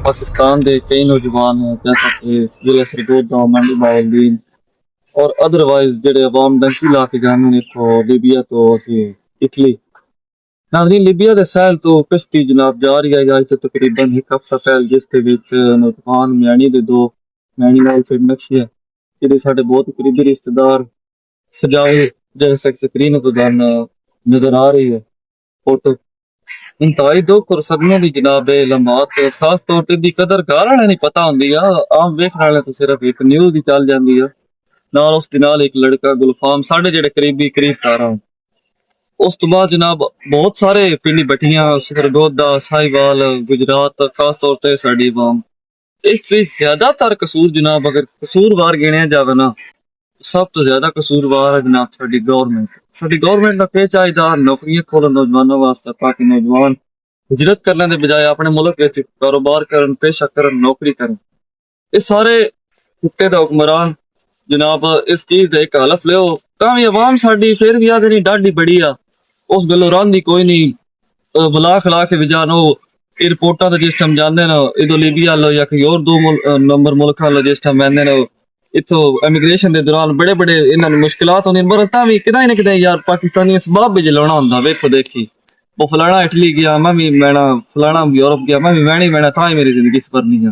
पाकिस्तान के कई नौजवान हैं जैसा कि जिला सरगोदा मंडी बाउद्दीन और अदरवाइज जेडे अवाम डंकी ला के जाने ने तो लीबिया तो इटली नाजरीन लीबिया के सैल तो कश्ती जनाब जा रही है तो तकरीबन एक हफ्ता पहले जिसके नौजवान म्याणी के दो म्याणी नाल फिर नक्शी है जिहदे साडे बहुत करीबी रिश्तेदार सजाए जैसे स्क्रीन पर नजर आ रही है फोटो इंतहाई दुख और सदमे की जनाब लम्हात खास तौर पर दी कदर घर वाले नहीं पता होंगी आम वेखने वाले तो सिर्फ एक न्यूज ही चल जाती है नाल उस नाल एक लड़का गुलफाम साढ़े जेडे करीबी करीब तारा उस तो बाद जनाब बहुत सारे पिंडी बटियां सरगोदा साहिवाल गुजरात खास तौर पर साड़ी अवाम इस चीज ज्यादातर कसूर जनाब अगर कसूरवार गिणिया जावे ना सब तो ज्यादा कसूरवार है जनाब साडी गवर्नमेंट का क्या चाहिए नौकरियां खोलन नौजवानों वास्ते ताकि नौजवान हिजरत करने के बजाय अपने मुल्क में कारोबार करन पेशा करन नौकरी करन ये सारे कुत्ते दा हुक्मरान जनाब इस चीज का एक हलफ लियो तां भी अवाम साडी फिर भी आदे नहीं डाडी बड़ी आ उस गलों रांदी कोई नहीं बुला खला के विजानो एयरपोर्टा ते जिस टाइम जांदे ना इदो लीबिया लो या कोई और दो नंबर मुल्क लो जिस टाइम आंदे ना इतो इमिग्रेशन के दौरान बड़े बड़े इन्होंने मुश्किलात होनी पर भी कितना ना कितना यार पाकिस्तानी सबब भी जलाना होंगे वेखो देखी वो फलाना इटली गया मैं भी मैना फलाना यूरोप गया मैं भी मैनी मैना था ही मेरी जिंदगी सफरनी है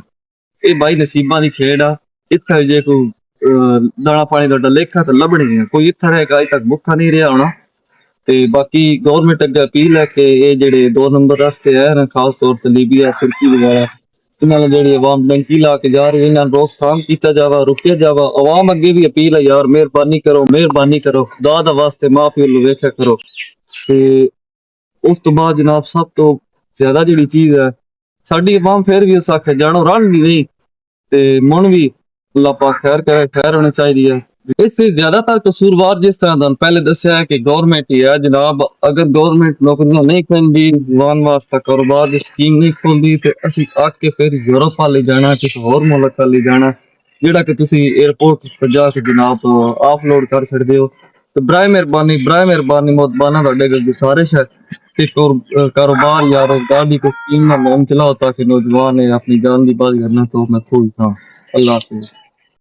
ये भाई नसीबा की खेड आ इतना जे कोई दाना पानी का लेखा तो लभनी है कोई इतना रहेगा अज तक भुखा नहीं रहा होना ते बाकी गवर्नमेंट अगे अपील है कि ये जेडे दो नंबर रास्ते है ना खास तौर पर लीबिया तुर्की वगैरह इन्होंने जेडी अवाम डंकी ला के जा रही है रोकथाम किया जावा रुकिया जावा अवाम अगे भी अपील है यार मेहरबानी करो दादा वास्ते माफी वेख्या करो ते उस तो बाद जनाब सब तो ज्यादा जी चीज है साडी अवाम फिर भी उस आखे जानो रन नहीं ते मन भी अल्लाह पाक खैर करे खैर होनी चाहिए है इससे ज्यादातर कसूरवार जिस तरह पहले दसिया है कि गवर्नमेंट ही है जनाब अगर गवर्नमेंट नौकरियां नहीं खोलती जवान वास्ते कारोबार की स्कीम नहीं खोलती तो असी आके फिर यूरोप वाले जाना किसी होर मुल्क वाले जाना जेड़ा कि तुसी एयरपोर्ट पर जाके जनाब ऑफलोड कर सकते हो तो बराए मेहरबानी मोतबाना तुहाडे अगे गुजारिश है कि कारोबार या रोजगार की कोई स्कीम ना मोम चलाओ ताकि नौजवान अपनी जान की बात करना तो मैं खुद था अल्लाह हाफिज़।